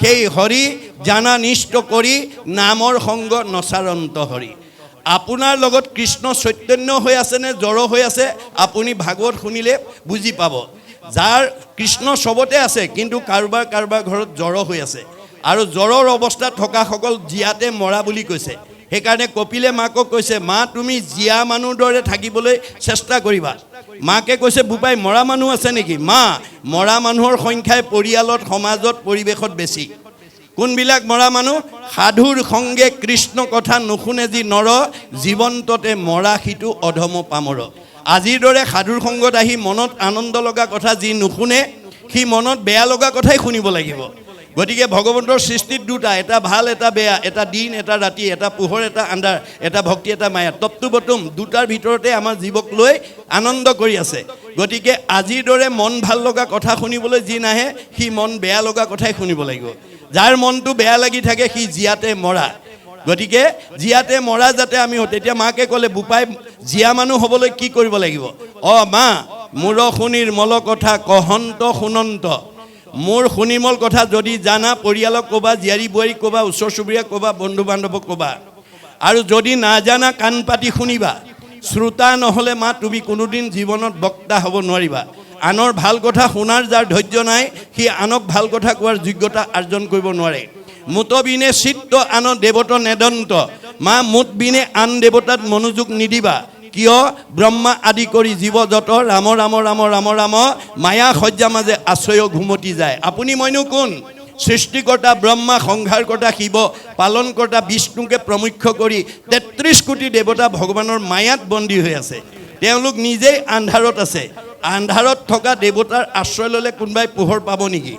সেই হৰি জানা নিষ্ট কৰি নামৰ সংগ নচাৰন্ত হৰি। আপোনাৰ লগত কৃষ্ণ চৈতন্য হৈ আছে নে জড় হৈ আছে আপুনি ভাগৱত শুনিলে বুজি পাব। যাৰ কৃষ্ণ চবতে আছে কিন্তু কাৰোবাৰ ঘৰত জড় হৈ আছে আৰু জ্বৰৰ অৱস্থাত থকাসকল জীয়াতে মৰা বুলি কৈছে। সেইকাৰণে কপিলে মাকক কৈছে, মা তুমি জীয়া মানুহ দৰে থাকিবলৈ চেষ্টা কৰিবা। মাকে কৈছে, বোপাই মৰা মানুহ আছে নেকি? মা মৰা মানুহৰ সংখ্যাই পৰিয়ালত সমাজত পৰিৱেশত বেছি। কোনবিলাক মৰা মানুহ? সাধুৰ সংগে কৃষ্ণ কথা নুশুনে যি নৰ, জীৱন্ততে মৰা সিটো অধম পামৰ। আজিৰ দৰে সাধুৰ সংগত আহি মনত আনন্দ লগা কথা যি নুশুনে সি মনত বেয়া লগা কথাই শুনিব লাগিব। গতিকে ভগৱন্তৰ সৃষ্টিত দুটা, এটা ভাল এটা বেয়া, এটা দিন এটা ৰাতি, এটা পোহৰ এটা আন্ধাৰ, এটা ভক্তি এটা মায়া, তপ্তু বতুম দুটাৰ ভিতৰতে আমাৰ জীৱক লৈ আনন্দ কৰি আছে। গতিকে আজিৰ দৰে মন ভাল লগা কথা শুনিবলৈ যি নাহে সি মন বেয়া লগা কথাই শুনিব লাগিব। যাৰ মনটো বেয়া লাগি থাকে সি জীয়াতে মৰা। গতিকে জীয়াতে মৰা যাতে আমি হওঁ। তেতিয়া মাকে ক'লে, বোপাই জীয়া মানুহ হ'বলৈ কি কৰিব লাগিব? মা মোৰ শুনিৰ মল কথা কহন্ত শুনন্ত। মোৰ শুনিমল কথা যদি জানা পৰিয়ালক ক'বা, জীয়াৰী বোৱাৰীক ক'বা, ওচৰ চুবুৰীয়াক ক'বা, বন্ধু বান্ধৱক ক'বা। আৰু যদি নাজানা কাণ পাতি শুনিবা। শ্ৰোতা নহ'লে মা তুমি কোনোদিন জীৱনত বক্তা হ'ব নোৱাৰিবা। আনৰ ভাল কথা শুনাৰ যাৰ ধৈৰ্য নাই সি আনক ভাল কথা কোৱাৰ যোগ্যতা অৰ্জন কৰিব নোৱাৰে। মুত বিনে চিত্ত আন দেৱত নেদন্ত। মা মুত বিনে আন দেৱতাত মনোযোগ নিদিবা। কিয়? ব্ৰহ্মা আদি কৰি জীৱ যত ৰাম ৰাম ৰাম ৰাম ৰাম মায়া সজ্জা মাজে আশ্ৰয় ঘুমতি যায়। আপুনি মইনো কোন? সৃষ্টিকৰ্তা ব্ৰহ্মা, সংহাৰকৰ্তা শিৱ, পালনকৰ্তা বিষ্ণুকে প্ৰমুখ্য কৰি ৩৩ কোটি দেৱতা ভগৱানৰ মায়াত বন্দী হৈ আছে। তেওঁলোক নিজেই আন্ধাৰত আছে। আন্ধাৰত থকা দেৱতাৰ আশ্ৰয় ল'লে কোনোবাই পোহৰ পাব নেকি?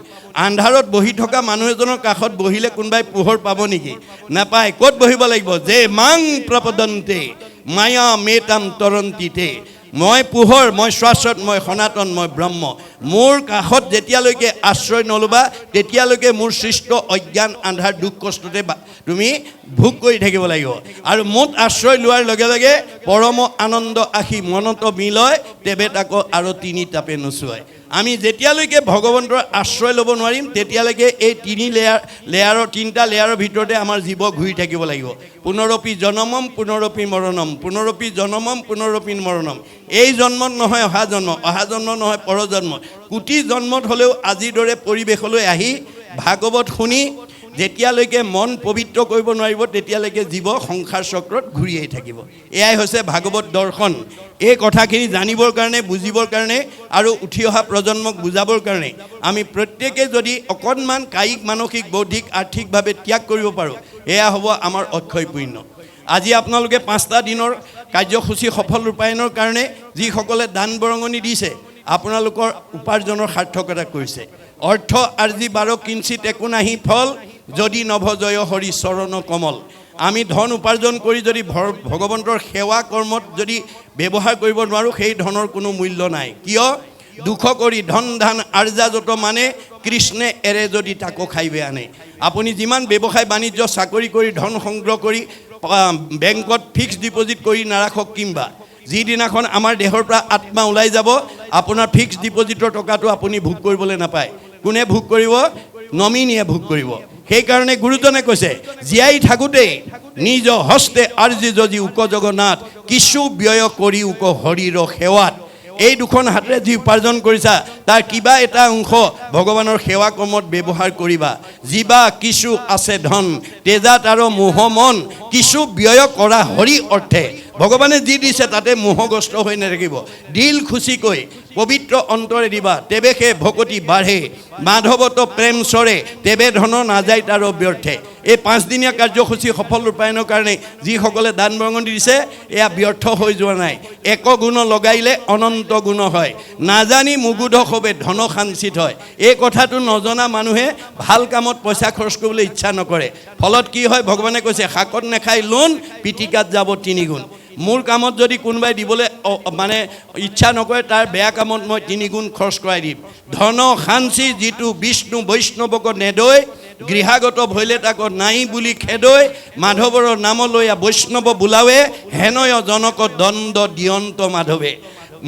আন্ধাৰত বহি থকা মানুহ এজনৰ কাষত বহিলে কোনোবাই পোহৰ পাব নেকি? নাপায়। ক'ত বহিব লাগিব? যে মাং প্ৰপদন্তে মায়া মেতাম তৰন্তিতে। মই পোহৰ, মই শাশ্বত, মই সনাতন, মই ব্ৰহ্ম। মোৰ কাষত যেতিয়ালৈকে আশ্ৰয় নল'বা তেতিয়ালৈকে মোৰ সৃষ্ট অজ্ঞান আন্ধাৰ দুখ কষ্টতে তুমি ভোগ কৰি থাকিব লাগিব। আৰু মোত আশ্ৰয় লোৱাৰ লগে লগে পৰম আনন্দ আহি মনত মিলয়, তেবে তাকো আৰু তিনি তাপে নোচোৱায়। আমি যেতিয়ালৈকে ভগৱন্তৰ আশ্ৰয় ল'ব নোৱাৰিম তেতিয়ালৈকে এই তিনিটা লেয়াৰৰ ভিতৰতে আমাৰ জীৱ ঘূৰি থাকিব লাগিব। পুনৰপি জনমম পুনৰপি মৰণম, পুনৰপি জনমম পুনৰপি মৰণম। এই জন্মত নহয় অহা জন্ম, অহা জন্ম নহয় পৰজন্ম। কোটি জন্মত হ'লেও আজিৰ দৰে পৰিৱেশলৈ আহি ভাগৱত শুনি যেতিয়ালৈকে মন পবিত্ৰ কৰিব নোৱাৰিব তেতিয়ালৈকে জীৱ সংসাৰ চক্ৰত ঘূৰিয়েই থাকিব। এয়াই হৈছে ভাগৱত দৰ্শন। এই কথাখিনি জানিবৰ কাৰণে, বুজিবৰ কাৰণে আৰু উঠি অহা প্ৰজন্মক বুজাবৰ কাৰণে আমি প্ৰত্যেকে যদি অকণমান কায়িক, মানসিক, বৌদ্ধিক, আৰ্থিকভাৱে ত্যাগ কৰিব পাৰোঁ এয়া হ'ব আমাৰ অক্ষয় পুণ্য। আজি আপোনালোকে 5টা দিনৰ কাৰ্যসূচী সফল ৰূপায়ণৰ কাৰণে যিসকলে দান বৰঙণি দিছে আপোনালোকৰ উপাৰ্জনৰ সাৰ্থকতা কৰিছে। অৰ্থ আৰ্জি 12 কিঞ্চিত একো নাহি ফল, যদি নভজয় হৰি চৰণ কমল। আমি ধন উপাৰ্জন কৰি যদি ভগৱন্তৰ সেৱা কৰ্মত যদি ব্যৱহাৰ কৰিব নোৱাৰোঁ সেই ধনৰ কোনো মূল্য নাই। কিয়? দুখ কৰি ধন ধান আৰ্জা যত মানে কৃষ্ণে এৰে যদি তাকো খাইবে আনে। আপুনি যিমান ব্যৱসায় বাণিজ্য চাকৰি কৰি ধন সংগ্ৰহ কৰি বেংকত ফিক্সড ডিপজিট কৰি নাৰাখক কিম্বা যিদিনাখন আমাৰ দেহৰ পৰা আত্মা ওলাই যাব আপোনাৰ ফিক্সড ডিপজিটৰ টকাটো আপুনি ভোগ কৰিবলৈ নাপায়। কোনে ভোগ কৰিব? নমিনীয়ে ভোগ কৰিব। সেইকাৰণে গুৰুজনে কৈছে, জীয়াই থাকোঁতেই নিজ হস্তে আৰ্জি যদি উক জগন্নাথ, কিছু ব্যয় কৰি উক হৰিৰ সেৱাত। এই দুখন হাতেৰে যি উপাৰ্জন কৰিছা তাৰ কিবা এটা অংশ ভগৱানৰ সেৱা কৰ্মত ব্যৱহাৰ কৰিবা। যিবা কিছু আছে ধন তেজাত আৰু মোহ মন, কিছু ব্যয় কৰা হৰি অৰ্থে। ভগৱানে যি দিছে তাতে মোহগ্ৰস্ত হৈ নাথাকিব। দিল খুচিকৈ পবিত্ৰ অন্তৰে দিবা, তেবে সেই ভকতি বাঢ়ে। মাধৱত প্ৰেম চৰে, তেবে ধন নাযায় তাৰ ব্যৰ্থে। এই 5 দিনীয়া কাৰ্যসূচী সফল ৰূপায়ণৰ কাৰণে যিসকলে দান বৰঙণি দিছে এয়া ব্যৰ্থ হৈ যোৱা নাই। এক গুণ লগাইলে অনন্ত গুণ হয়, নাজানি মুগুধ হবে ধন সাঞ্চিত হয়। এই কথাটো নজনা মানুহে ভাল কামত পইচা খৰচ কৰিবলৈ ইচ্ছা নকৰে। ফলত কি হয়? ভগৱানে কৈছে, শাকত নেখাই লোন, পিটিকাত যাব 3 গুণ। মোৰ কামত যদি কোনোবাই দিবলৈ মানে ইচ্ছা নকৰে তাৰ বেয়া কামত মই 3 গুণ খৰচ কৰাই দিম। ধন সাঞ্চি যিটো বিষ্ণু বৈষ্ণৱক নেদৈ, গৃহাগত ভৈলে তাক নাই বুলি খেদৈ। মাধৱৰ নাম লৈয়া বৈষ্ণৱ বোলাৱে, হেনয় জনক দণ্ড দিয়ন্ত মাধৱে।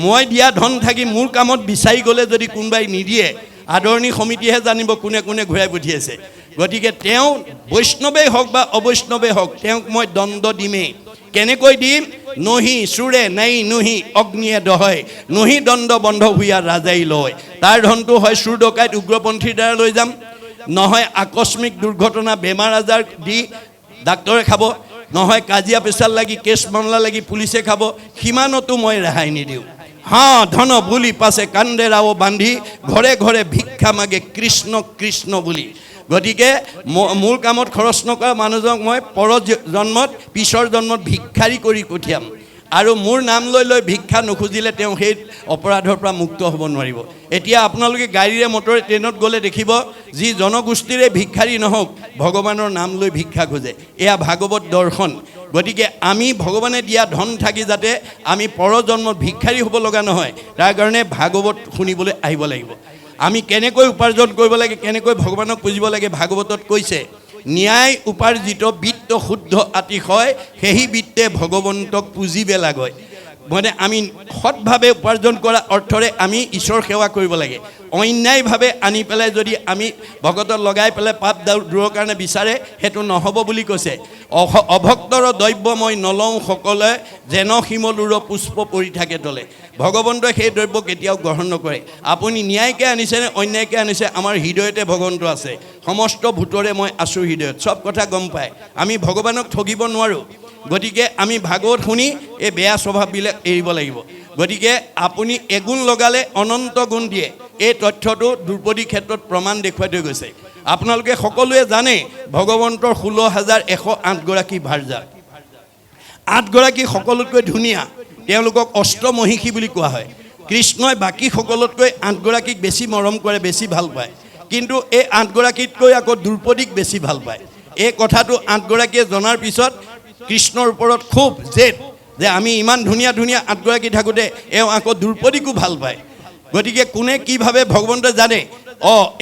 মই দিয়া ধন থাকি মোৰ কামত বিচাৰি গ'লে যদি কোনোবাই নিদিয়ে আদৰণি সমিতিহে জানিব কোনে কোনে ঘূৰাই পঠিয়াইছে। গতিকে তেওঁ বৈষ্ণৱেই হওক বা অবৈষ্ণৱেই হওক তেওঁক মই দণ্ড দিমেই। কেনেকৈ দিম? নহি চোৰে নাই নহি অগ্নিয়ে দহয়, নহি দণ্ড বন্ধ ভূঞা ৰাজাই লয়। তাৰ ধনটো হয় চোৰ ডকাইত উগ্ৰপন্থীৰ দ্বাৰা লৈ যাম, নহয় আকস্মিক দুৰ্ঘটনা বেমাৰ আজাৰ দি ডাক্তৰে খাব, নহয় কাজিয়া পেচাল লাগি কেছ মামলা লাগি পুলিচে খাব, সিমানতো মই ৰেহাই নিদিওঁ। ধন বুলি পাছে কান্দে ৰাও বান্ধি, ঘৰে ঘৰে ভিক্ষা মাগে কৃষ্ণ কৃষ্ণ বুলি। গতিকে মোৰ কামত খৰচ নকৰা মানুহজনক মই পৰ জন্মত পিছৰ জন্মত ভিক্ষাৰী কৰি পঠিয়াম। আৰু মোৰ নাম লৈ লৈ ভিক্ষা নুখুজিলে তেওঁ সেই অপৰাধৰ পৰা মুক্ত হ'ব নোৱাৰিব। এতিয়া আপোনালোকে গাড়ীৰে মটৰে ট্ৰেইনত গ'লে দেখিব, যি জনগোষ্ঠীৰে ভিক্ষাৰী নহওক ভগৱানৰ নাম লৈ ভিক্ষা খোজে। এয়া ভাগৱত দৰ্শন। গতিকে আমি ভগৱানে দিয়া ধন থাকি যাতে আমি পৰজন্মত ভিক্ষাৰী হ'ব লগা নহয়, তাৰ কাৰণে ভাগৱত শুনিবলৈ আহিব লাগিব। আমি কেনেকৈ উপাৰ্জন কৰিব লাগে, কেনেকৈ ভগৱানক পুজিব লাগে, ভাগৱতত কৈছে, ন্যায় উপাৰ্জিত বিত্ত শুদ্ধ আতিশয়, সেই বিত্তে ভগৱন্তক পুজিবে লাগয়। মানে আমি সৎভাৱে উপাৰ্জন কৰা অৰ্থৰে আমি ঈশ্বৰ সেৱা কৰিব লাগে। অন্যায়ভাৱে আনি পেলাই যদি আমি ভগতত লগাই পেলাই পাপ দূৰৰ কাৰণে বিচাৰে, সেইটো নহ'ব বুলি কৈছে। অভক্তৰ দ্ৰব্য মই নলওঁ সকলোৱে, যেন শিমলুৰ পুষ্প পৰি থাকে তলে। ভগৱন্তই সেই দ্ৰব্য কেতিয়াও গ্ৰহণ নকৰে। আপুনি ন্যায়কৈ আনিছে নে অন্যায়কৈ আনিছে, আমাৰ হৃদয়তে ভগৱন্ত আছে। সমস্ত ভূতৰে মই আছোঁ হৃদয়ত, চব কথা গম পায়। আমি ভগৱানক ঠগিব নোৱাৰোঁ। গতিকে আমি ভাগৱত শুনি এই বেয়া স্বভাৱবিলাক এৰিব লাগিব। গতিকে আপুনি এগুণ লগালে অনন্ত গুণ দিয়ে, এই তথ্যটো দ্ৰুপদী ক্ষেত্ৰত প্ৰমাণ দেখুৱাই থৈ গৈছে। আপোনালোকে সকলোৱে জানে ভগৱন্তৰ 16,108গৰাকী ভাৰ্যা, 8গৰাকী সকলোতকৈ ধুনীয়া, তেওঁলোকক অষ্টমহিষী বুলি কোৱা হয়। কৃষ্ণই বাকী সকলোতকৈ 8গৰাকীক বেছি মৰম কৰে, বেছি ভাল পায়। কিন্তু এই 8গৰাকীতকৈ আকৌ দ্ৰুপদীক বেছি ভাল পায়। এই কথাটো 8গৰাকীয়ে জনাৰ পিছত কৃষ্ণৰ ওপৰত খুব জেদ, যে আমি ইমান ধুনীয়া ধুনীয়া 8গৰাকী থাকোঁতে এওঁ আকৌ দ্ৰুপদীকো ভাল পায়। গতিকে কোনে কি ভাবে ভগৱন্তই জানে।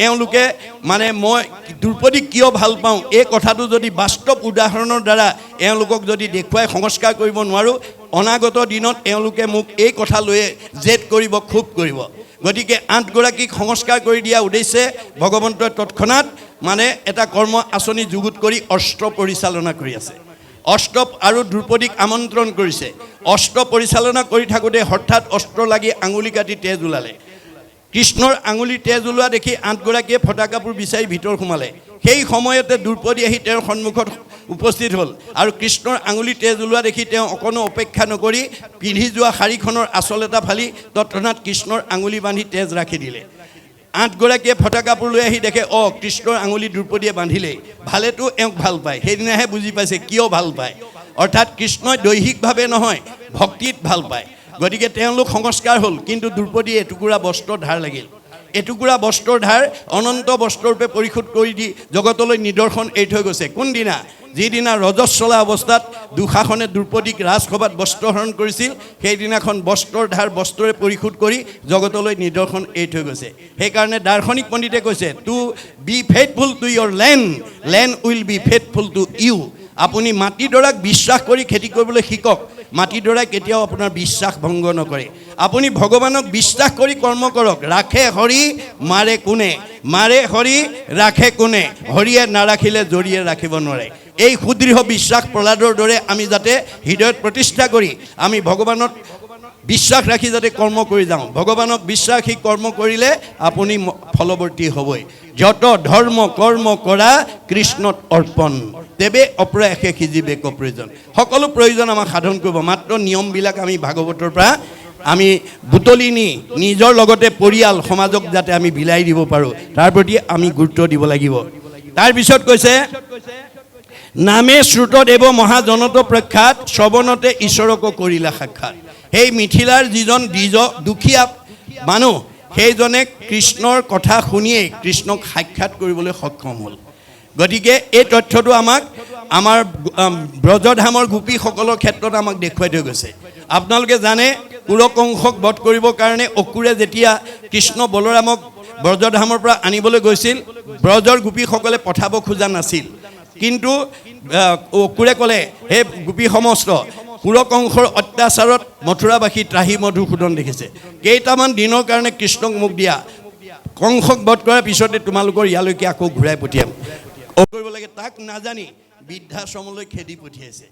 এওঁলোকে মানে মই দ্ৰুপদীক কিয় ভাল পাওঁ, এই কথাটো যদি বাস্তৱ উদাহৰণৰ দ্বাৰা এওঁলোকক যদি দেখুৱাই সংস্কাৰ কৰিব নোৱাৰোঁ, অনাগত দিনত এওঁলোকে মোক এই কথা লৈয়ে জেদ কৰিব, ক্ষোভ কৰিব। গতিকে 8গৰাকীক সংস্কাৰ কৰি দিয়া উদ্দেশ্যে ভগৱন্তই তৎক্ষণাৎ মানে এটা কৰ্ম আঁচনি যুগুত কৰি অস্ত্ৰ পৰিচালনা কৰি আছে। অস্ত্ৰ আৰু দ্ৰুপদীক আমন্ত্ৰণ কৰিছে। অস্ত্ৰ পৰিচালনা কৰি থাকোঁতে হঠাৎ অস্ত্ৰ লাগি আঙুলি কাটি তেজ ওলালে। কৃষ্ণৰ আঙুলি তেজ ওলোৱা দেখি 8গৰাকীয়ে ফটা কাপোৰ বিচাৰি ভিতৰ সোমালে। সেই সময়তে দ্ৰুপদী আহি তেওঁৰ সন্মুখত উপস্থিত হ'ল আৰু কৃষ্ণৰ আঙুলি তেজ ওলোৱা দেখি তেওঁ অকণো অপেক্ষা নকৰি পিন্ধি যোৱা শাৰীখনৰ আঁচল এটা ফালি তৎক্ষণাৎ কৃষ্ণৰ আঙুলি বান্ধি তেজ ৰাখি দিলে। 8গৰাকীয়ে ফটা কাপোৰ লৈ আহি দেখে, কৃষ্ণৰ আঙুলি দ্ৰুপদীয়ে বান্ধিলেই, ভালেতো এওঁক ভাল পায়। সেইদিনাহে বুজি পাইছে কিয় ভাল পায়। অৰ্থাৎ কৃষ্ণই দৈহিকভাৱে নহয়, ভক্তিত ভাল পায়। গতিকে তেওঁলোক সংস্কাৰ হ'ল, কিন্তু দ্ৰুপদীয়ে এটুকুৰা বস্ত্ৰৰ ধাৰ লাগিল। এটুকুৰা বস্ত্ৰৰ ধাৰ অনন্ত বস্ত্ৰৰূপে পৰিশোধ কৰি দি জগতলৈ নিদৰ্শন এৰি থৈ গৈছে। কোনদিনা? যিদিনা ৰজস্বলা অৱস্থাত দুঃশাসনে দ্ৰুপদীক ৰাজসভাত বস্ত্ৰহৰণ কৰিছিল, সেইদিনাখন বস্ত্ৰৰ ধাৰ বস্ত্ৰৰে পৰিশোধ কৰি জগতলৈ নিদৰ্শন এৰি থৈ গৈছে। সেইকাৰণে দাৰ্শনিক পণ্ডিতে কৈছে, to be faithful to your land will be faithful to you. আপুনি মাটিডৰাক বিশ্বাস কৰি খেতি কৰিবলৈ শিকক। মাটিডৰাই কেতিয়াও আপোনাৰ বিশ্বাস ভংগ নকৰে। আপুনি ভগৱানক বিশ্বাস কৰি কৰ্ম কৰক। ৰাখে হৰি মাৰে কোনে, মাৰে হৰি ৰাখে কোনে, হৰিয়ে নাৰাখিলে জৰিয়ে ৰাখিব নোৱাৰে। এই সুদৃঢ় বিশ্বাস প্ৰহ্লাদৰ দৰে আমি যাতে হৃদয়ত প্ৰতিষ্ঠা কৰি আমি ভগৱানত বিশ্বাস ৰাখি যাতে কৰ্ম কৰি যাওঁ। ভগৱানক বিশ্বাসী কৰ্ম কৰিলে আপুনি ফলৱৰ্তী হ'বই। যত ধৰ্ম কৰ্ম কৰা কৃষ্ণত অৰ্পণ, তেবে অপ্ৰয়াসে সিজিবেক প্ৰয়োজন। সকলো প্ৰয়োজন আমাক সাধন কৰিব, মাত্ৰ নিয়মবিলাক আমি ভাগৱতৰ পৰা আমি বুটলি নি নিজৰ লগতে পৰিয়াল সমাজক যাতে আমি বিলাই দিব পাৰোঁ, তাৰ প্ৰতি আমি গুৰুত্ব দিব লাগিব। তাৰপিছত কৈছে, নামে শ্ৰুতদেৱ মহাজনত প্ৰখ্যাত, শ্ৰৱণতে ঈশ্বৰকো কৰিলা সাক্ষাৎ। সেই মিথিলাৰ যিজন দুখীয়া মানুহ, সেইজনে কৃষ্ণৰ কথা শুনিয়েই কৃষ্ণক সাক্ষাৎ কৰিবলৈ সক্ষম হ'ল। গতিকে এই তথ্যটো আমাক আমাৰ ব্ৰজধামৰ গোপীসকলৰ ক্ষেত্ৰত আমাক দেখুৱাই থৈ গৈছে। আপোনালোকে জানে, কুৰকংশক বধ কৰিবৰ কাৰণে অসুৰে যেতিয়া কৃষ্ণ বলৰামক ব্ৰজধামৰ পৰা আনিবলৈ গৈছিল, ব্ৰজৰ গোপীসকলে পঠাব খোজা নাছিল। কিন্তু অসুৰে ক'লে, হে গোপী সমস্ত, কুৰকংশৰ অত্যাচাৰত মথুৰাবাসী ত্ৰাহি মধুসূদন দেখিছে। কেইটামান দিনৰ কাৰণে কৃষ্ণক মোক দিয়া, কংসক বধ কৰাৰ পিছতে তোমালোকৰ ইয়ালৈকে আকৌ ঘূৰাই পঠিয়াম। তাক নাজানি বৃদ্ধাশ্ৰমলৈ খেদি পঠিয়াইছে।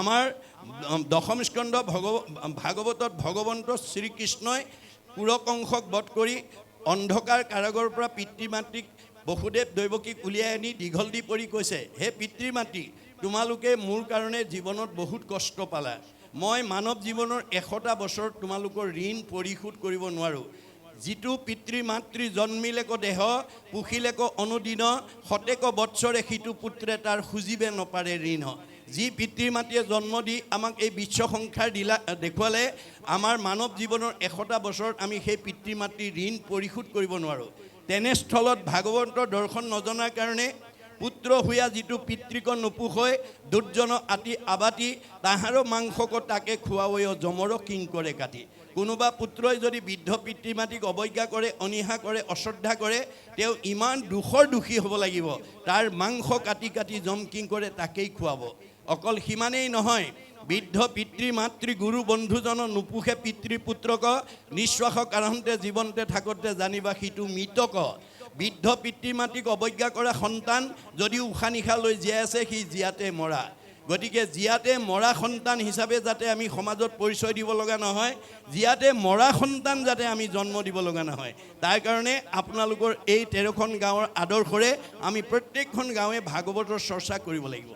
আমাৰ দশম স্কন্ধ ভাগৱতত ভগৱন্ত শ্ৰীকৃষ্ণই কুৰকংশক বধ কৰি অন্ধকাৰ কাৰাগৰৰ পৰা পিতৃ মাতৃক বসুদেৱ দৈৱকীক উলিয়াই আনি দীঘল দি পৰি কৈছে, হে পিতৃ মাতৃ, তোমালোকে মোৰ কাৰণে জীৱনত বহুত কষ্ট পালা। মই মানৱ জীৱনৰ 100টা বছৰ তোমালোকৰ ঋণ পৰিশোধ কৰিব নোৱাৰোঁ। যিটো পিতৃ মাতৃ জন্মিলেক দেহ পুখিলেক অনুদিন শতেক বৎসৰে সিটো পুত্ৰে তাৰ খুজিবে নপাৰে ঋণ। যি পিতৃ মাতৃয়ে জন্ম দি আমাক এই বিশ্ব সংসাৰ দেখুৱালে, আমাৰ মানৱ জীৱনৰ 100টা বছৰত আমি সেই পিতৃ মাতৃৰ ঋণ পৰিশোধ কৰিব নোৱাৰোঁ। তেনেস্থলত ভাগৱন্তৰ দৰ্শন নজনাৰ কাৰণে পুত্ৰ হুয়া যিটো পিতৃক নোপোষয় দুৰ্জন আতি আবাতি তাহাৰো মাংসক তাকে খুৱাবই জমৰ কিং কৰে কাটি। কোনোবা পুত্ৰই যদি বৃদ্ধ পিতৃ মাতৃক অৱজ্ঞা কৰে, অনীহা কৰে, অশ্ৰদ্ধা কৰে, তেওঁ ইমান দুখৰ দোষী হ'ব লাগিব, তাৰ মাংস কাটি কাটি জম কিং কৰে তাকেই খুৱাব। অকল সিমানেই নহয়, বৃদ্ধ পিতৃ মাতৃ গুৰু বন্ধুজন নোপোষে পিতৃ পুত্ৰক, নিশ্বাস কাৰণতে জীৱনতে থাকোঁতে জানিবা সিটো মৃতক। বৃদ্ধ পিতৃ মাতৃক অৱজ্ঞা কৰা সন্তান যদিও উশাহ নিশাহ লৈ জীয়াই আছে, সি জীয়াতে মৰা। গতিকে জীয়াতে মৰা সন্তান হিচাপে যাতে আমি সমাজত পৰিচয় দিব লগা নহয়, জীয়াতে মৰা সন্তান যাতে আমি জন্ম দিব লগা নহয়, তাৰ কাৰণে আপোনালোকৰ এই 13খন গাঁৱৰ আদৰ্শৰে আমি প্ৰত্যেকখন গাঁৱে ভাগৱতৰ চৰ্চা কৰিব লাগিব।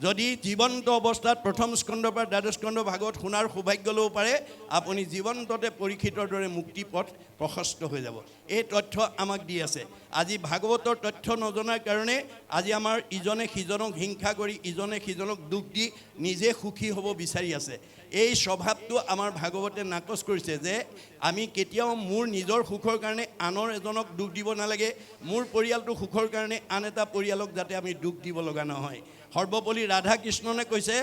যদি জীৱন্ত অৱস্থাত প্ৰথম স্কন্ধৰ পৰা দ্বাদশ স্কন্ধ ভাগৱত শুনাৰ সৌভাগ্য ল'ব পাৰে, আপুনি জীৱন্ততে পৰীক্ষিতৰ দৰে মুক্তি পথ প্ৰশস্ত হৈ যাব। এই তথ্য আমাক দি আছে। আজি ভাগৱতৰ তথ্য নজনাৰ কাৰণে আজি আমাৰ ইজনে সিজনক হিংসা কৰি, ইজনে সিজনক দুখ দি নিজে সুখী হ'ব বিচাৰি আছে। এই স্বভাৱটো আমাৰ ভাগৱতে নাকচ কৰিছে যে আমি কেতিয়াও মোৰ নিজৰ সুখৰ কাৰণে আনৰ এজনক দুখ দিব নালাগে, মোৰ পৰিয়ালটো সুখৰ কাৰণে আন এটা পৰিয়ালক যাতে আমি দুখ দিব লগা নহয়। সৰ্বপল্লী ৰাধা কৃষ্ণনে কৈছে,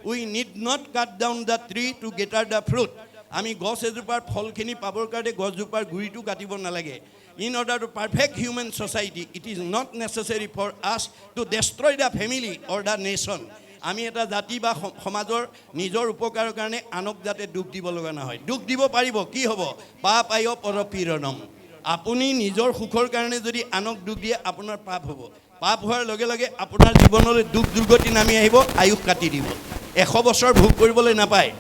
we need not cut down the tree to get at the fruit. আমি গছ এজোপাৰ ফলখিনি পাবৰ কাৰণে গছজোপাৰ গুৰিটো কাটিব নালাগে। In order to perfect human society it is not necessary for us to destroy the family or the nation. আমি এটা জাতি বা সমাজৰ নিজৰ উপকাৰৰ কাৰণে আনক যাতে দুখ দিব লগা নহয়। দুখ দিব পাৰিব, কি হ'ব? পাপ আয় পৰপীড়নম। আপুনি নিজৰ সুখৰ কাৰণে যদি আনক দুখ দিয়ে, আপোনাৰ পাপ হ'ব। পাপ হোৱাৰ লগে লগে আপোনাৰ জীৱনলৈ দুখ দুৰ্গতি নামি আহিব, আয়ুস কাটি দিব। 100 বছৰ ভোগ কৰিবলৈ নাপায়।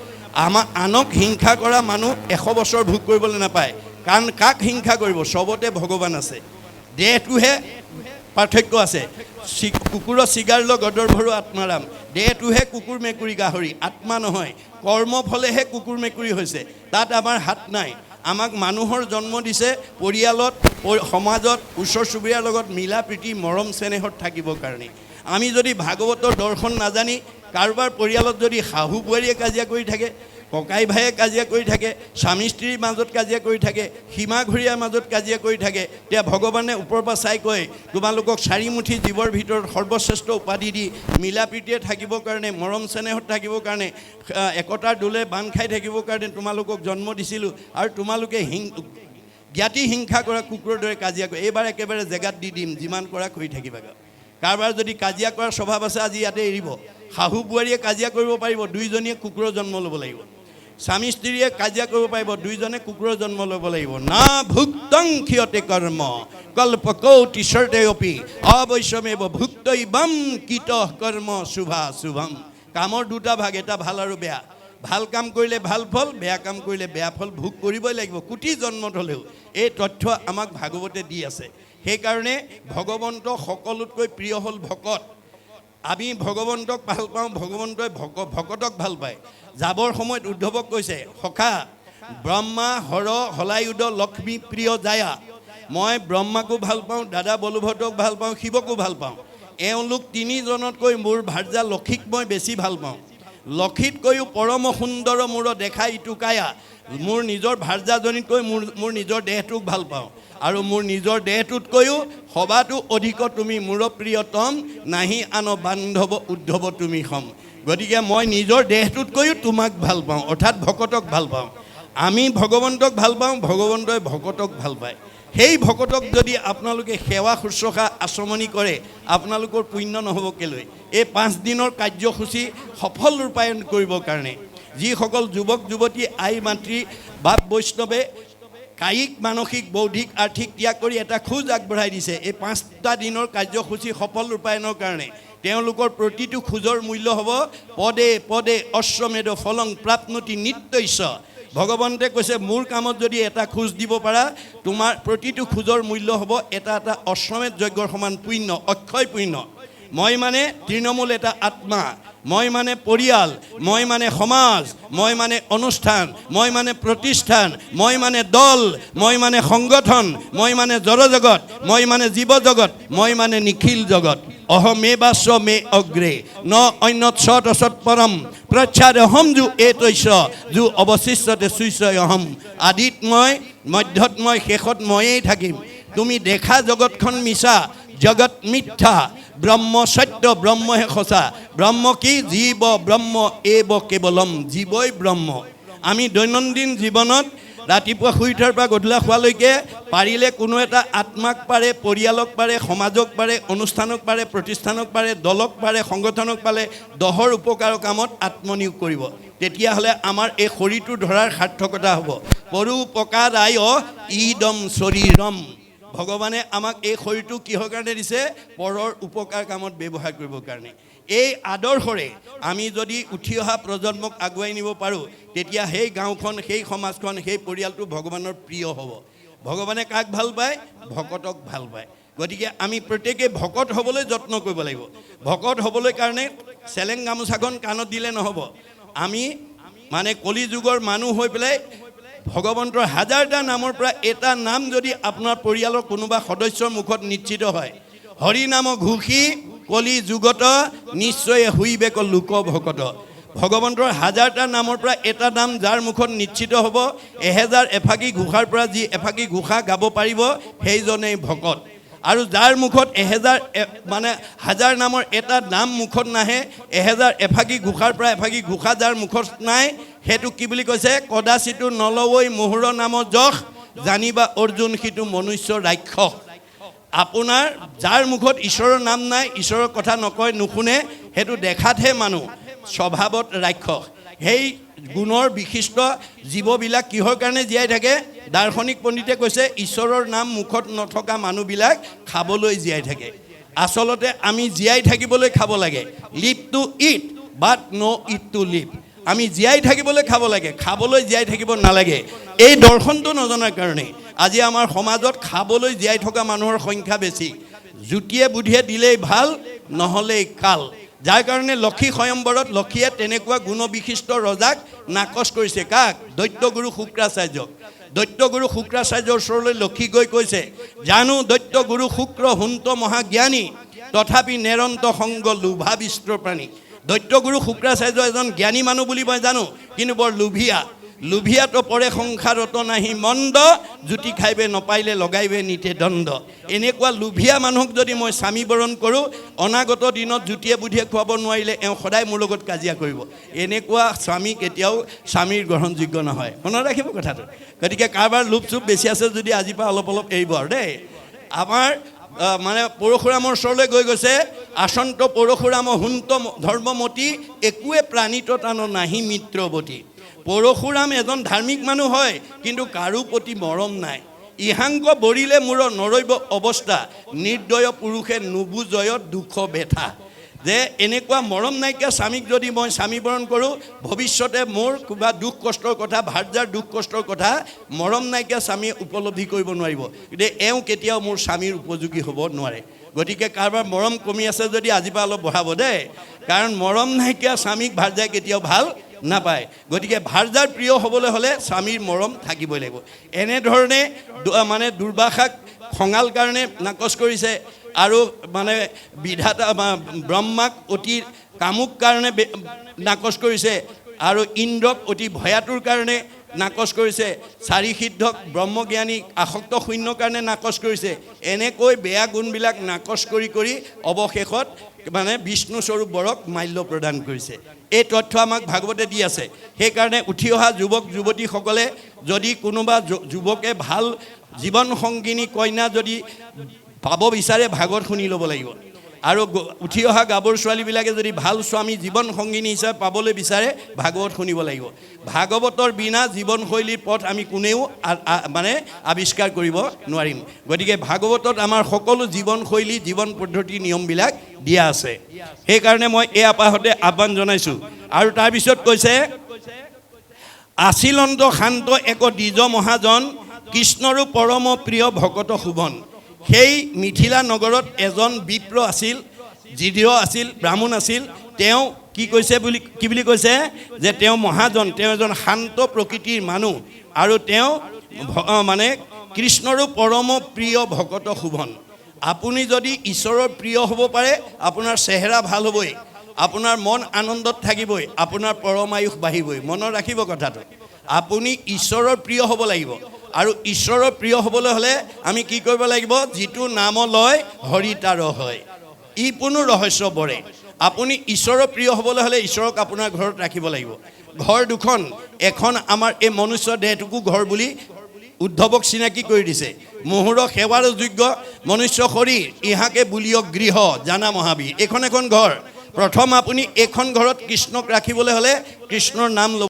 আনক হিংসা কৰা মানুহ 100 বছৰ ভোগ কৰিবলৈ নাপায়। কাৰণ কাক হিংসা কৰিব? চবতে ভগৱান আছে, দেহটোহে পাৰ্থক্য আছে। কুকুৰৰ চিগাৰ ল গদৰ ভৰো আত্মাৰাম। দেহটোহে কুকুৰ মেকুৰী গাহৰি, আত্মা নহয়। কৰ্ম ফলেহে কুকুৰ মেকুৰী হৈছে, তাত আমাৰ হাত নাই। আমাক মানুহৰ জন্ম দিছে পৰিয়ালত, সমাজত, ওচৰ চুবুৰীয়াৰ লগত মিলা প্ৰীতি মৰম চেনেহত থাকিবৰ কাৰণে। আমি যদি ভাগৱতৰ দৰ্শন নাজানি কাৰোবাৰ পৰিয়ালত যদি শাহু বোৱাৰীয়ে কাজিয়া কৰি থাকে, ককাই ভায়ে কাজিয়া কৰি থাকে, স্বামী স্ত্ৰীৰ মাজত কাজিয়া কৰি থাকে, সীমা ঘূৰীয়াৰ মাজত কাজিয়া কৰি থাকে, তেতিয়া ভগৱানে ওপৰৰ পৰা চাই কয়, তোমালোকক 4 মুঠি জীৱৰ ভিতৰত সৰ্বশ্ৰেষ্ঠ উপাধি দি মিলা প্ৰীতিয়ে থাকিবৰ কাৰণে, মৰম চেনেহত থাকিবৰ কাৰণে, একতাৰ দোলে বান্ধ খাই থাকিবৰ কাৰণে তোমালোকক জন্ম দিছিলোঁ, আৰু তোমালোকে জ্ঞাতি হিংসা কৰা কুকুৰৰ দৰে কাজিয়া কৰে। এইবাৰ একেবাৰে জেগাত দি দিম, যিমান কৰা কৰি থাকিবা। কাৰোবাৰ যদি কাজিয়া কৰাৰ স্বভাৱ আছে, আজি ইয়াতে এৰিব। শাহু বোৱাৰীয়ে কাজিয়া কৰিব পাৰিব, 2জনীয়ে কুকুৰৰ জন্ম ল'ব লাগিব। স্বামী স্ত্ৰীয়ে কাজিয়া কৰিব পাৰিব, 2জনে কুকুৰৰ জন্ম ল'ব লাগিব। না ভুক্তং ক্ষিয়তে কৰ্ম কল্পকৌটি শৰ্তেয়পি অবশ্যমেব ভুক্তইবম কীত কৰ্ম শুভা শুভম। কামৰ 2টা ভাগ, এটা ভাল আৰু বেয়া। ভাল কাম কৰিলে ভাল ফল, বেয়া কাম কৰিলে বেয়া ফল ভোগ কৰিবই লাগিব, কোটি জন্মত হ'লেও। এই তথ্য আমাক ভাগৱতে দি আছে। সেইকাৰণে ভগৱন্ত সকলোতকৈ প্ৰিয় হ'ল ভকত। আমি ভগৱন্তক ভাল পাওঁ, ভগৱন্তই ভকতক ভাল পায়। যাবৰ সময়ত উদ্ধৱক কৈছে, সখা ব্ৰহ্মা হৰ হলায়ুধ লক্ষ্মী প্ৰিয় জায়া। মই ব্ৰহ্মাকো ভাল পাওঁ, দাদা বলভদ্ৰক ভাল পাওঁ, শিৱকো ভাল পাওঁ। এওঁলোক 3জনতকৈ মোৰ ভাৰ্যা লক্ষীক মই বেছি ভাল পাওঁ। লক্ষীতকৈও পৰম সুন্দৰ মোৰ দেখা ইটো কায়া। মোৰ নিজৰ ভাৰ্যাজনীতকৈ মোৰ নিজৰ দেহটোক ভাল পাওঁ, আৰু মোৰ নিজৰ দেহটোতকৈও সবাতো অধিক তুমি মোৰ প্ৰিয়তম, নাহি আন বান্ধৱ উদ্ধৱ তুমি সম। গতিকে মই নিজৰ দেহটোতকৈও তোমাক ভাল পাওঁ, অৰ্থাৎ ভকতক ভাল পাওঁ। আমি ভগৱন্তক ভাল পাওঁ, ভগৱন্তই ভকতক ভাল পায়। সেই ভকতক যদি আপোনালোকে সেৱা শুশ্ৰূষা আচমনি কৰে, আপোনালোকৰ পুণ্য নহ'ব কেলৈ? এই 5 দিনৰ কাৰ্যসূচী সফল ৰূপায়ণ কৰিবৰ কাৰণে যিসকল যুৱক যুৱতী, আই মাতৃ, বাপ বৈষ্ণৱে কায়িক মানসিক বৌদ্ধিক আৰ্থিক ত্যাগ কৰি এটা খোজ আগবঢ়াই দিছে এই 5টা দিনৰ কাৰ্যসূচী সফল ৰূপায়ণৰ কাৰণে। তেওঁলোকৰ প্ৰতিটো খোজৰ মূল্য হ'ব পদে পদে অশ্বমেধ ফলং প্ৰাপ্নোতি নিত্যস্য। ভগৱন্তে কৈছে মোৰ কামত যদি এটা খোজ দিব পাৰা তোমাৰ প্ৰতিটো খোজৰ মূল্য হ'ব এটা এটা অশ্বমেধ যজ্ঞৰ সমান পুণ্য, অক্ষয় পুণ্য। মই মানে তৃণমূল এটা আত্মা, মই মানে পৰিয়াল, মই মানে সমাজ, মই মানে অনুষ্ঠান, মই মানে প্ৰতিষ্ঠান, মই মানে দল, মই মানে সংগঠন, মই মানে জড়জগত, মই মানে জীৱ জগত, মই মানে নিখিল জগত। অহমেবাস্য মে অগ্ৰে ন অন্যত সৎ অসৎ পৰম প্ৰচ্ছাদ অহম যু এতৈশ্য যু অৱশিষ্টতে চুইশ্য অহম। আদিত মই, মধ্যত মই, শেষত ময়েই থাকিম। তুমি দেখা জগতখন মিছা, জগত মিথ্যা, ব্ৰহ্ম সত্য, ব্ৰহ্মহে সঁচা। ব্ৰহ্ম কি? জীৱ ব্ৰহ্ম এব কেৱলম, জীৱই ব্ৰহ্ম। আমি দৈনন্দিন জীৱনত ৰাতিপুৱা শুই উঠাৰ পৰা গধূলা খোৱালৈকে পাৰিলে কোনো এটা আত্মাক পাৰে, পৰিয়ালক পাৰে, সমাজক পাৰে, অনুষ্ঠানক পাৰে, প্ৰতিষ্ঠানক পাৰে, দলক পাৰে, সংগঠনক পাৰে, দহৰ উপকাৰৰ কামত আত্মনিয়োগ কৰিব। তেতিয়াহ'লে আমাৰ এই শৰীৰটো ধৰাৰ সাৰ্থকতা হ'ব। পৰোপকাৰায় ইদম শৰীৰম। ভগৱানে আমাক এই শৰীৰটো কিহৰ কাৰণে দিছে? পৰৰ উপকাৰ কামত ব্যৱহাৰ কৰিবৰ কাৰণে। এই আদৰ্শৰে আমি যদি উঠি অহা প্ৰজন্মক আগুৱাই নিব পাৰোঁ তেতিয়া সেই গাঁওখন, সেই সমাজখন, সেই পৰিয়ালটো ভগৱানৰ প্ৰিয় হ'ব। ভগৱানে কাক ভাল পায়? ভকতক ভাল পায়। গতিকে আমি প্ৰত্যেকেই ভকত হ'বলৈ যত্ন কৰিব লাগিব। ভকত হ'বলৈ কাৰণে চেলেং গামোচাখন কাণত দিলে নহ'ব। আমি মানে কলি যুগৰ মানুহ হৈ পেলাই ভগৱন্তৰ হাজাৰটা নামৰ পৰা এটা নাম যদি আপোনাৰ পৰিয়ালৰ কোনোবা সদস্যৰ মুখত নিশ্চিত হয়, হৰি নাম ঘোষি কলি যুগত নিশ্চয় হুইবেক লোক ভকত। ভগৱন্তৰ হাজাৰটা নামৰ পৰা এটা নাম যাৰ মুখত নিশ্চিত হ'ব, 1000 এফাকি ঘোষাৰ পৰা যি এফাকি ঘোষা গাব পাৰিব সেইজনেই ভকত। আৰু যাৰ মুখত 1000 নামৰ এটা নাম মুখত নাহে, 1000 এফাকি ঘোষাৰ পৰা এফাকি ঘোষা যাৰ মুখত নাই, সেইটো কি বুলি কৈছে? কদাচিতো নলৱৈ মোহৰ নাম যশ, জানিবা অৰ্জুন সিটো মনুষ্য ৰাক্ষস। আপোনাৰ যাৰ মুখত ঈশ্বৰৰ নাম নাই, ঈশ্বৰৰ কথা নকয়, নুশুনে, সেইটো দেখাতহে মানুহ, স্বভাৱত ৰাক্ষস। সেই গুণৰ বিশিষ্ট জীৱবিলাক কিহৰ কাৰণে জীয়াই থাকে? দাৰ্শনিক পণ্ডিতে কৈছে ঈশ্বৰৰ নাম মুখত নথকা মানুহবিলাক খাবলৈ জীয়াই থাকে। আচলতে আমি জীয়াই থাকিবলৈ খাব লাগে। Live to eat but no' eat to live. আমি জীয়াই থাকিবলৈ খাব লাগে, খাবলৈ জীয়াই থাকিব নালাগে। এই দৰ্শনটো নজনাৰ কাৰণে আজি আমাৰ সমাজত খাবলৈ জীয়াই থকা মানুহৰ সংখ্যা বেছি। জুতিয়ে বুদ্ধিয়ে দিলেই ভাল, নহ'লেই কাল। যাৰ কাৰণে লক্ষী স্বয়ম্বৰত লক্ষীয়ে তেনেকুৱা গুণবিশিষ্ট ৰজাক নাকচ কৰিছে। কাক? দৈত্যগুৰু শুক্ৰাচাৰ্যক। দৈত্যগুৰু শুক্ৰাচাৰ্যৰ ওচৰলৈ লক্ষী গৈ কৈছে, জানো দৈত্যগুৰু শুক্ৰ হুন্ত মহাজ্ঞানী, তথাপি নেৰন্ত সংগ লোভাবিষ্ট প্ৰাণী। দৈত্যগুৰু শুক্ৰাচাৰ্য এজন জ্ঞানী মানুহ বুলি মই জানো, কিন্তু বৰ লোভিয়া। লোভিয়াতো পৰে সংসাৰত নাহি মন্দ, জুতি খাইবে নপাইলে লগাইবে নিতে দণ্ড। এনেকুৱা লোভিয়া মানুহক যদি মই স্বামী বৰণ কৰোঁ, অনাগত দিনত জুতিয়ে বুদ্ধিয়ে খুৱাব নোৱাৰিলে এওঁ সদায় মোৰ লগত কাজিয়া কৰিব। এনেকুৱা স্বামী কেতিয়াও স্বামীৰ গ্ৰহণযোগ্য নহয়। মনত ৰাখিব কথাটো। গতিকে কাৰোবাৰ লোভ চুপ বেছি আছে যদি আজিৰ পৰা অলপ অলপ এৰিব আৰু দেই। আমাৰ মানে পৰশুৰামৰ ওচৰলৈ গৈ গৈছে, আচন্ত পৰশুৰাম হুন্ত ধৰ্মমতী, একোৱে প্ৰাণীত টান নাহি মিত্ৰৱতী। পৰশুৰাম এজন ধাৰ্মিক মানুহ হয়, কিন্তু কাৰো প্ৰতি মৰম নাই। ইহাংক বৰিলে মূৰ নৰৈব অৱস্থা, নিৰ্দয় পুৰুষে নুবুজয় দুখ বেথা। যে এনেকুৱা মৰম নাইকিয়া স্বামীক যদি মই স্বামী বৰণ কৰোঁ, ভৱিষ্যতে মোৰ কিবা দুখ কষ্টৰ কথা, ভাৰ্যাৰ দুখ কষ্টৰ কথা মৰম নাইকিয়া স্বামীয়ে উপলব্ধি কৰিব নোৱাৰিব। গতিকে এওঁ কেতিয়াও মোৰ স্বামীৰ উপযোগী হ'ব নোৱাৰে। গতিকে কাৰোবাৰ মৰম কমি আছে যদি আজিৰ পৰা অলপ বঢ়াব দেই, কাৰণ মৰম নাইকিয়া স্বামীক ভাৰ্যাই কেতিয়াও ভাল নাপায়। গতিকে ভাৰ্যাৰ প্ৰিয় হ'বলৈ হ'লে স্বামীৰ মৰম থাকিবই লাগিব। এনেধৰণে মানে দুৰ্বাসাক খঙাল কাৰণে নাকচ কৰিছে, আৰু মানে বিধাতা ব্ৰহ্মাক অতি কামুক কাৰণে নাকচ কৰিছে, আৰু ইন্দ্ৰক অতি ভয়াতুৰ কাৰণে নাকচ কৰিছে, চাৰি সিদ্ধক ব্ৰহ্মজ্ঞানী আসক্ত শূন্যৰ কাৰণে নাকচ কৰিছে। এনেকৈ বেয়া গুণবিলাক নাকচ কৰি কৰি অৱশেষত মানে বিষ্ণু স্বৰূপ বৰক মাল্য প্ৰদান কৰিছে। এই তথ্য আমাক ভাগৱতে দি আছে। সেইকাৰণে উঠি অহা যুৱক যুৱতীসকলে যদি কোনোবা যুৱকে ভাল জীৱন সংগিনী কন্যা যদি পাব বিচাৰে, ভাগৱত শুনি ল'ব লাগিব। আৰু উঠি অহা গাভৰু ছোৱালীবিলাকে যদি ভাল স্বামী জীৱন সংগিনী হিচাপে পাবলৈ বিচাৰে ভাগৱত শুনিব লাগিব। ভাগৱতৰ বিনা জীৱনশৈলীৰ পথ আমি কোনেও মানে আৱিষ্কাৰ কৰিব নোৱাৰিম। গতিকে ভাগৱতত আমাৰ সকলো জীৱনশৈলী জীৱন পদ্ধতি নিয়মবিলাক দিয়া আছে। সেইকাৰণে মই এই আপাহতে আহ্বান জনাইছোঁ। আৰু তাৰপিছত কৈছে আছিলন্ত শান্ত এক দ্বিজ মহাজন কৃষ্ণৰো পৰম প্ৰিয় ভকত শোভন। সেই মিথিলা নগৰত এজন বিপ্ৰ আছিল, জিঢ় আছিল, ব্ৰাহ্মণ আছিল। তেওঁ কি কৈছে কি বুলি কৈছে যে তেওঁ মহাজন, তেওঁ এজন শান্ত প্ৰকৃতিৰ মানুহ আৰু তেওঁ মানে কৃষ্ণৰো পৰম প্ৰিয় ভকত শোভন। আপুনি যদি ঈশ্বৰৰ প্ৰিয় হ'ব পাৰে আপোনাৰ চেহেৰা ভাল হ'বই, আপোনাৰ মন আনন্দত থাকিবই, আপোনাৰ পৰমায়ুস বাঢ়িবই। মনত ৰাখিব কথাটো, আপুনি ঈশ্বৰৰ প্ৰিয় হ'ব লাগিব। আৰু ঈশ্বৰৰ প্ৰিয় হ'বলৈ হ'লে আমি কি কৰিব লাগিব? যিটো নাম লয় হৰি তাৰ হয়, ই কোনো ৰহস্য বৰে। আপুনি ঈশ্বৰৰ প্ৰিয় হ'বলৈ হ'লে ঈশ্বৰক আপোনাৰ ঘৰত ৰাখিব লাগিব। ঘৰ দুখন, এখন আমাৰ এই মনুষ্য দেহটোকো ঘৰ বুলি উদ্ধৱক চিনাকি কৰি দিছে। মহুৰ সেৱাৰ যোগ্য মনুষ্য শৰীৰ ইহাকে বুলিয়ক গৃহ জানা মহাবীৰ। এইখন এখন ঘৰ। প্ৰথম আপুনি এইখন ঘৰত কৃষ্ণক ৰাখিবলৈ হ'লে কৃষ্ণৰ নাম ল'ব।